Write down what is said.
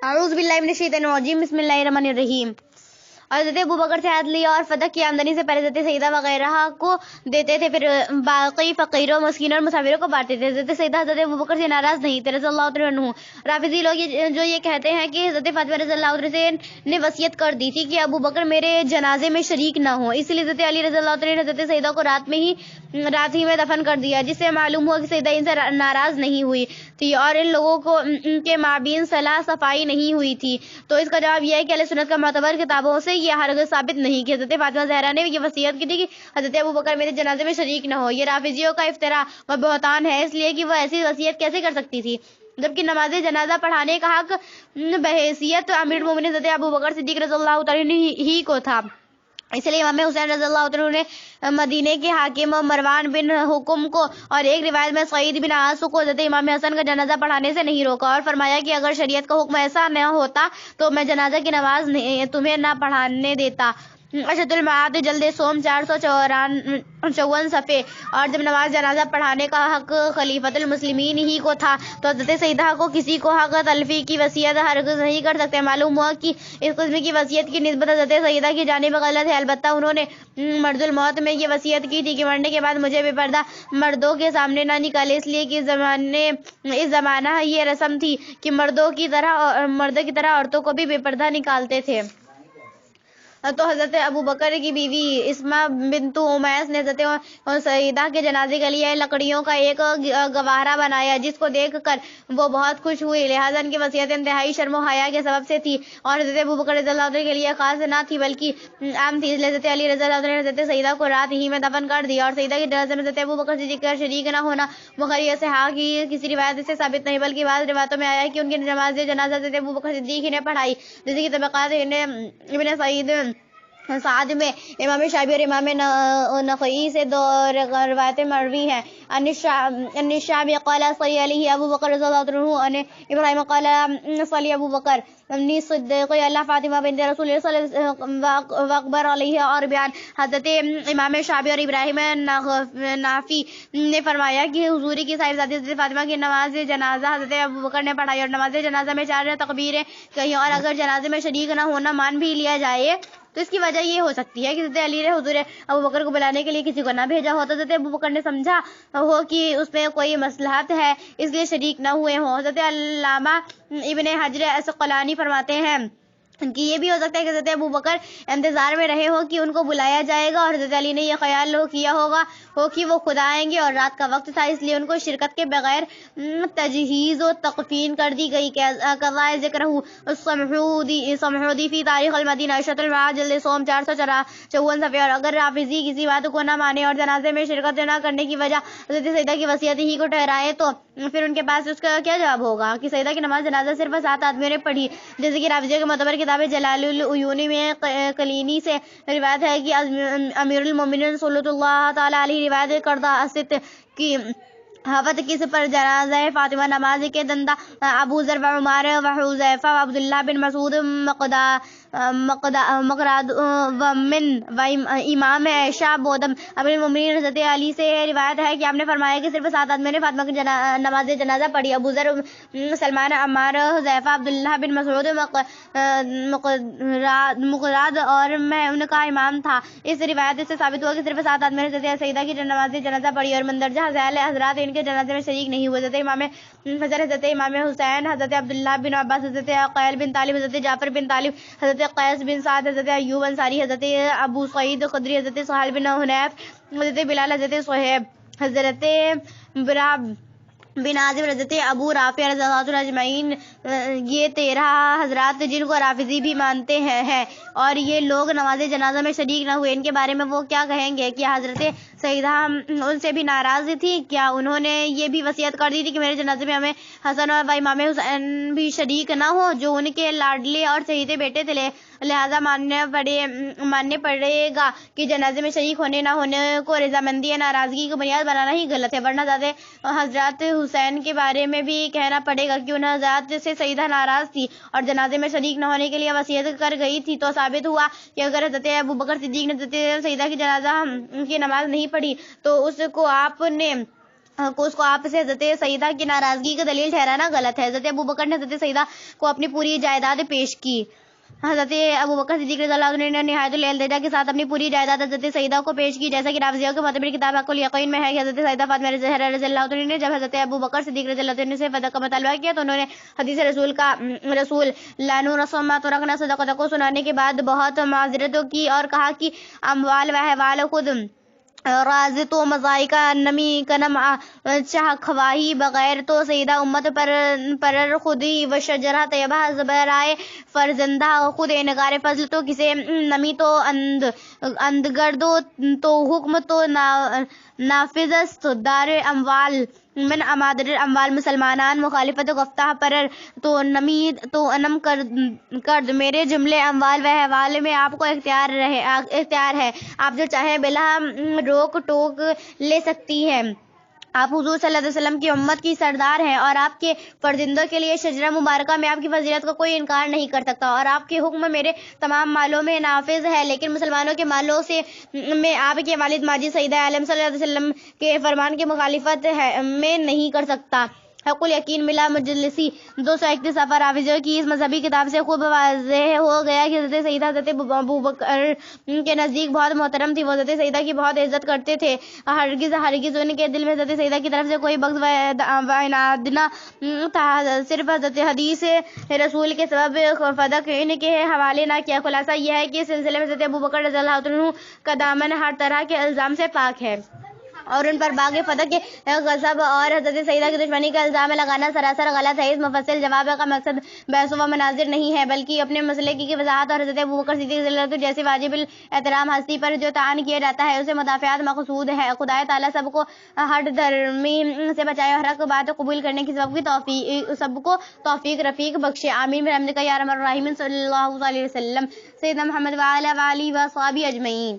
اعوذ باللہ من الشیطان الرجیم بسم اللہ الرحمن الرحیم۔ حضرت ابوبکر سے عہد لیا اور فتح کی آمدنی سے پہلے حضرت سیدہ وغیرہ کو دیتے تھے، پھر باقی فقیروں، مسکینوں اور مسافروں کو بانٹتے تھے۔ حضرت سیدہ حضرت ابوبکر سے ناراض نہیں تھے رضی اللہ تعالیٰ عنہ۔ رافضی لوگ جو یہ کہتے ہیں کہ حضرت فاطمہ رضی اللہ عنہ نے وصیت کر دی تھی کہ ابوبکر میرے جنازے میں شریک نہ ہوں، اس لیے حضرت علی رضی اللہ عنہ نے حضرت سیدہ کو رات ہی میں دفن کر دیا، جس سے معلوم ہوا کہ سیدہ ان سے ناراض نہیں ہوئی تھی اور ان لوگوں کو ان کے مابین صلاح صفائی نہیں ہوئی تھی۔ تو اس کا جواب یہ ہے کہ اہل سنت کا معتبر کتابوں سے یہ ہرگز ثابت نہیں کہ حضرت فاطمہ زہرا نے یہ وصیت کی تھی کہ حضرت ابوبکر میرے جنازے میں شریک نہ ہو۔ یہ رافضیوں کا افتراء و بہتان ہے، اس لیے کہ وہ ایسی وصیت کیسے کر سکتی تھی جبکہ نماز جنازہ پڑھانے کا حق بحیثیت امیر المومنین حضرت ابوبکر صدیق رضی اللہ تعالیٰ ہی کو تھا۔ اس لیے امام حسین رضی اللہ عنہ نے مدینے کے حاکم مروان بن حکم کو اور ایک روایت میں سعید بن عاص کو حضرت امام حسن کا جنازہ پڑھانے سے نہیں روکا اور فرمایا کہ اگر شریعت کا حکم ایسا نہ ہوتا تو میں جنازہ کی نماز تمہیں نہ پڑھانے دیتا۔ ارشد المعاد جلد سوم 454 صفحے۔ اور جب نماز جنازہ پڑھانے کا حق خلیفۃ المسلمین ہی کو تھا تو حضرت سیدہ کو کسی کو حق تلفی کی وصیت ہرگز نہیں کر سکتے۔ معلوم ہوا کہ اس قسم کی وصیت کی نسبت حضرت سیدہ کی جانب غلط ہے، البتہ انہوں نے مرض الموت میں یہ وصیت کی تھی کہ مرنے کے بعد مجھے بے پردہ مردوں کے سامنے نہ نکالے، اس لیے کہ اس زمانہ یہ رسم تھی کہ مردوں کی طرح عورتوں کو بھی بے پردہ نکالتے تھے۔ تو حضرت ابوبکر کی بیوی اسما بنت امیس نے حضرت سیدہ کے جنازے کے لیے لکڑیوں کا ایک گوارا بنایا، جس کو دیکھ کر وہ بہت خوش ہوئی، لہٰذا ان کی وصیت انتہائی شرم و حیا کے سبب سے تھی اور حضرت ابوبکر رضی اللہ عنہ کے لیے خاص نہ تھی بلکہ عام تھی۔ حضرت علی رضی اللہ عنہ نے حضرت سیدہ کو رات ہی میں دفن کر دیا اور سیدہ کے جنازے میں حضرت ابوبکر صدیق کا شریک نہ ہونا بخاری اور صحیح کی کسی روایت سے ثابت نہیں، بلکہ بعض روایتوں میں آیا ہے کہ ان کی نماز جنازہ حضرت ابوبکر صدیق نے پڑھائی، جیسے کہ طبقات ابن سعد میں امام شافعی اور امام نخعی سے دو روایتیں مروی ہیں۔ الشعبی قال صلی علیہ ابو بکر رضی اللہ عنہ، ان ابراہیم قال صلی ابو بکر ابن صدیق اللہ فاطمہ بنت رسول اللہ صلی اللہ علیہ وسلم واکبر علیہ، اور بیان حضرت امام شعبی اور ابراہیم نافی نے فرمایا کہ حضور کی صاحبزادی حضرت فاطمہ کی نماز جنازہ حضرت ابو بکر نے پڑھائی اور نماز جنازہ میں 4 تکبیریں کہیں، اور اگر جنازے میں شریک نہ ہونا مان بھی لیا جائے تو اس کی وجہ یہ ہو سکتی ہے کہ حضرت علی نے حضور ابوبکر کو بلانے کے لیے کسی کو نہ بھیجا ہو، تو حضرت ابوبکر نے سمجھا ہو کہ اس میں کوئی مصلحت ہے، اس لیے شریک نہ ہوئے ہوں۔ حضرت علامہ ابن حجر عسقلانی فرماتے ہیں کہ یہ بھی ہو سکتا ہے کہ حضرت ابوبکر انتظار میں رہے ہو کہ ان کو بلایا جائے گا اور حضرت علی نے یہ خیال کیا ہو کہ وہ خود آئیں گے اور رات کا وقت تھا، اس لیے ان کو شرکت کے بغیر تجہیز و تقفین کر دی گئی۔ قضاء ذکر سمحودی فی تاریخ المدینہ، ارشد المعاد جلد سوم 454 صفحے۔ اور اگر رافضی کسی بات کو نہ مانے اور جنازے میں شرکت نہ کرنے کی وجہ حضرت سیدہ کی وصیت ہی کو ٹھہرائے تو پھر ان کے پاس اس کا کیا جواب ہوگا کہ سیدہ کی نماز جنازہ صرف 7 آدمیوں نے پڑھی، جیسے کہ رافضیوں کے معتبر کتاب جلال العیون میں کلینی سے روایت ہے کہ امیر المومنین صلی اللہ تعالیٰ علیہ روایت کردہ است کی حفت کس پر جنازہ فاطمہ نماز کے دندہ ابو ذر و عمر و حذیفہ و عبداللہ بن مسعود مقداد و من و امام عائشہ بودم امیر المومنین حضرت علی سے روایت ہے کہ آپ نے فرمایا کہ صرف 7 آدمیوں نے فاطمہ کی نماز جنازہ پڑھی، ابو ذر، سلمان، عمار، حذیفہ، عبداللہ بن مسعود، مقداد، اور میں ان کا امام تھا۔ اس روایت سے ثابت ہوا کہ صرف 7 آدمیوں نے حضرت سیدہ کی نماز جنازہ پڑھی اور مندرجہ ذیل حضرات ان کے جنازے میں شریک نہیں ہوئے۔ حضرت امام حسن، حضرت امام حسین، حضرت عبداللہ بن عباس، حضرت عقیل بن طالب، حضرت جعفر بن طالب، حضرت قیس بن سعد، حضرت ایوب انصاری، حضرت ابو سعید خدری، حضرت سہیل بن حنیف، حضرت بلال، حضرت صہیب، حضرت برا بن عازب، حضرت ابو رافع رضی اللہ عنہ اجمعین، یہ 13 حضرات جن کو رافضی بھی مانتے ہیں اور یہ لوگ نماز جنازہ میں شریک نہ ہوئے، ان کے بارے میں وہ کیا کہیں گے؟ کیا حضرت سیدہ ان سے بھی ناراض تھی؟ کیا انہوں نے یہ بھی وصیت کر دی تھی کہ میرے جنازے میں ہمیں حسن اور امام حسین بھی شریک نہ ہو جو ان کے لاڈلے اور چہیتے بیٹے تھے، لہٰذا ماننے پڑے گا کہ جنازے میں شریک ہونے نہ ہونے کو رضامندی یا ناراضگی کی بنیاد بنانا ہی غلط ہے، ورنہ حضرت حسین کے بارے میں بھی کہنا پڑے گا کہ ان حضرات سے سیدہ ناراض تھی اور جنازے میں شریک نہ ہونے کے لیے وصیت کر گئی تھی، تو ثابت ہوا کہ اگر حضرت ابوبکر صدیق نے حضرت سیدہ کی جنازہ کی نماز نہیں پڑھی تو اس کو آپ نے اس کو آپ سے حضرت سیدہ کی ناراضگی کا دلیل ٹھہرانا غلط ہے۔ حضرت ابوبکر نے حضرت سیدہ کو اپنی پوری جائیداد پیش کی۔ حضرت ابوبکر صدیق رضی اللہ عنہ نے نہایت الالتجا کے ساتھ اپنی پوری جائیداد حضرت سیدہ کو پیش کی، جیسا کہ رافضیہ کے معتبر کتاب حق الیقین میں ہے کہ حضرت سیدہ فاطمہ زہرا رضی اللہ عنہ نے جب حضرت ابوبکر صدیق رضی اللہ عنہ سے فدیہ کا مطالبہ کیا تو انہوں نے حدیث رسول لا نورث ما ترکنا صدقۃ کو سنانے کے بعد بہت معذرت کی اور کہا کہ اموال و احوال خود راز تو مزائی کا نمی کنم چاہ خواہی بغیر تو سیدہ امت پر خودی و شجرہ طیبہ زبرائے فرزندہ خود نگار فضل تو کسے نمی تو اندگردو تو حکم تو نافذ است دار اموال من امادر اموال مسلمانان مخالفت گفتہ پر تو نمی تو انم کرد میرے جملے اموال و احوال میں آپ کو اختیار ہے، آپ جو چاہیں بلا روک ٹوک لے سکتی ہیں۔ آپ حضور صلی اللہ علیہ وسلم کی امت کی سردار ہیں اور آپ کے فرزندوں کے لیے شجرہ مبارکہ میں آپ کی فضیلت کا کوئی انکار نہیں کر سکتا اور آپ کے حکم میرے تمام مالوں میں نافذ ہے، لیکن مسلمانوں کے مالوں سے میں آپ کے والد ماجد سیدہ عالم صلی اللہ علیہ وسلم کے فرمان کی مخالفت میں نہیں کر سکتا۔ حق الیقین ملا مجلسی 231 صفحہ۔ رافضیوں کی اس مذہبی کتاب سے خوب واضح ہو گیا کہ حضرت سیدہ حضرت ابوبکر کے نزدیک بہت محترم تھی، وہ حضرت سیدہ کی بہت عزت کرتے تھے، ہرگز ان کے دل میں حضرت سیدہ کی طرف سے کوئی بغض و عناد نہ تھا، صرف حضرت حدیث رسول کے سبب فدق ان کے حوالے نہ کیا۔ خلاصہ یہ ہے کہ اس سلسلے میں حضرت ابوبکر رضی اللہ عنہ کا دامن ہر طرح کے الزام سے پاک ہے اور ان پر باغ فتح کے غضب اور حضرت سیدہ کی دشمنی کا الزام لگانا سراسر غلط ہے۔ اس مفصل جواب کا مقصد بحث و مناظر نہیں ہے بلکہ اپنے مسئلے کی وضاحت اور حضرت ابوبکر صدیق رضی اللہ عنہ جیسے واجب الاحترام ہستی پر جو طعن کیا جاتا ہے اسے مدافعات مقصود ہے۔ خدا تعالیٰ سب کو ہٹ دھرمی سے بچائے اور حق بات قبول کرنے کی سب کو توفیق رفیق بخشے، آمین برحمتک یا ارحم الراحمین۔ صلی اللہ علیہ وسلم سیدنا محمد وعلی آلہ وصحبہ اجمعین۔